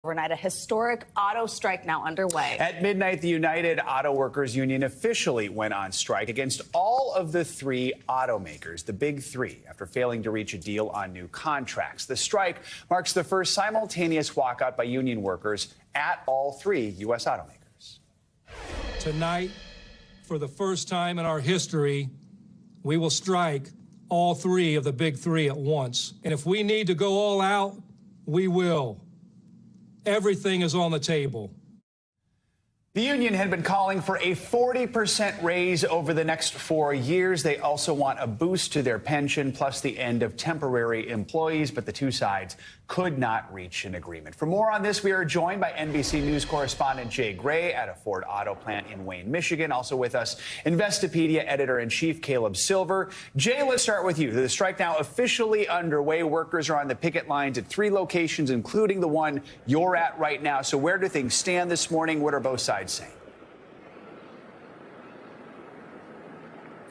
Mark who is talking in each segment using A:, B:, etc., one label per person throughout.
A: Overnight, a historic auto strike now underway.
B: At midnight, the United Auto Workers Union officially went on strike against all of the three automakers, the big three, after failing to reach a deal on new contracts. The strike marks the first simultaneous walkout by union workers at all three U.S. automakers.
C: Tonight, for the first time in our history, we will strike all three of the big three at once. And if we need to go all out, we will. Everything is on the table.
B: The union had been calling for a 40% raise over the next 4 years. They also want a boost to their pension, plus the end of temporary employees, but the two sides could not reach an agreement. For more on this, we are joined by NBC News correspondent Jay Gray at a Ford auto plant in Wayne, Michigan. Also with us, Investopedia editor-in-chief Caleb Silver. Jay, let's start with you. The strike now officially underway. Workers are on the picket lines at 3 locations, including the one you're at right now. So where do things stand this morning? What are both sides saying?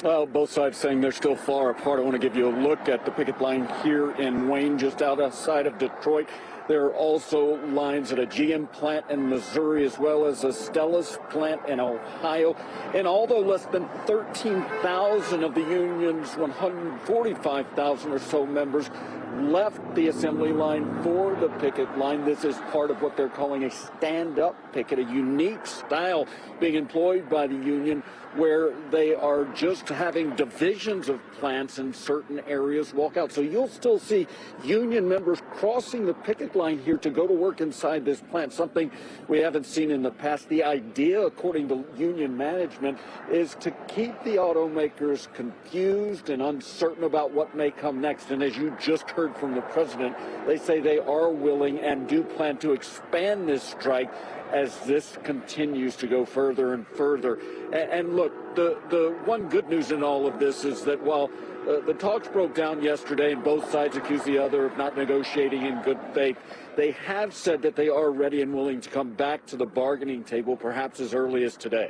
D: Well, both sides saying they're still far apart. I want to give you a look at the picket line here in Wayne, just outside of Detroit. There are also lines at a GM plant in Missouri, as well as a Stellantis plant in Ohio. And although less than 13,000 of the union's 145,000 or so members left the assembly line for the picket line, this is part of what they're calling a stand-up picket, a unique style being employed by the union where they are just having divisions of plants in certain areas walk out. So you'll still see union members crossing the picket line here to go to work inside this plant, something we haven't seen in the past. The idea, according to union management, is to keep the automakers confused and uncertain about what may come next. And as you just heard from the president, they say they are willing and do plan to expand this strike as this continues to go further and further. And look, the one good news in all of this is that while the talks broke down yesterday and both sides accused the other of not negotiating in good faith, they have said that they are ready and willing to come back to the bargaining table, perhaps as early as today.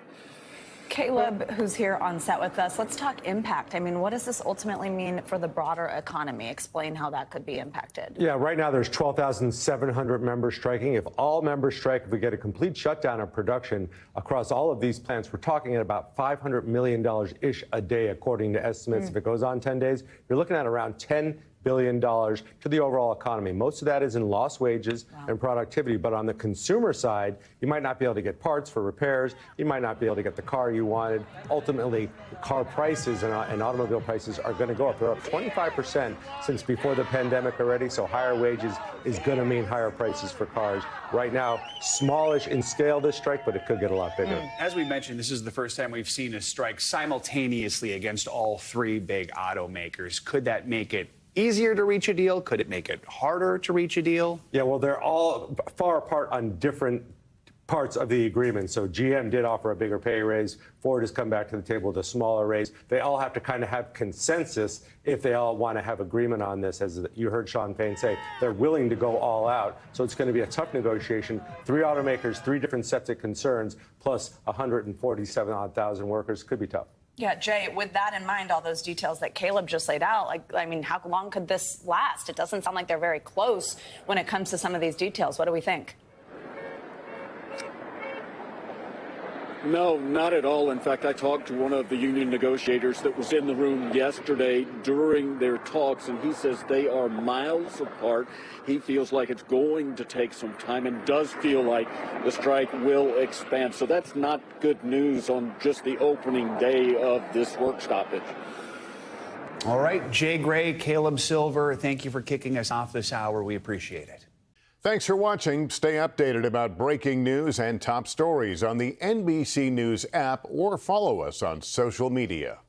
A: Caleb, who's here on set with us, let's talk impact. I mean, what does this ultimately mean for the broader economy? Explain how that could be impacted.
E: Yeah, right now there's 12,700 members striking. If all members strike, if we get a complete shutdown of production across all of these plants, we're talking at about $500 million-ish a day, according to estimates. If it goes on 10 days, you're looking at around $10 billion to the overall economy. Most of that is in lost wages and productivity. But on the consumer side, you might not be able to get parts for repairs. You might not be able to get the car you wanted. Ultimately, car prices and automobile prices are going to go up. They're up 25% since before the pandemic already. So higher wages is going to mean higher prices for cars. Right now, smallish in scale, this strike, but it could get a lot bigger.
B: As we mentioned, this is the first time we've seen a strike simultaneously against all three big automakers. Could that make it easier to reach a deal? Could it make it harder to reach a deal?
E: Yeah, well, they're all far apart on different parts of the agreement. So GM did offer a bigger pay raise. Ford has come back to the table with a smaller raise. They all have to kind of have consensus if they all want to have agreement on this. As you heard Sean Payne say, they're willing to go all out. So it's going to be a tough negotiation. 3 automakers, 3 different sets of concerns, plus 147,000 workers. Could be tough.
A: Yeah, Jay, with that in mind, all those details that Caleb just laid out, I mean, how long could this last? It doesn't sound like they're very close when it comes to some of these details. What do we think?
D: No, not at all. In fact, I talked to one of the union negotiators that was in the room yesterday during their talks, and he says they are miles apart. He feels like it's going to take some time and does feel like the strike will expand. So that's not good news on just the opening day of this work stoppage.
B: All right, Jay Gray, Caleb Silver, thank you for kicking us off this hour. We appreciate it.
F: Thanks for watching. Stay updated about breaking news and top stories on the NBC News app or follow us on social media.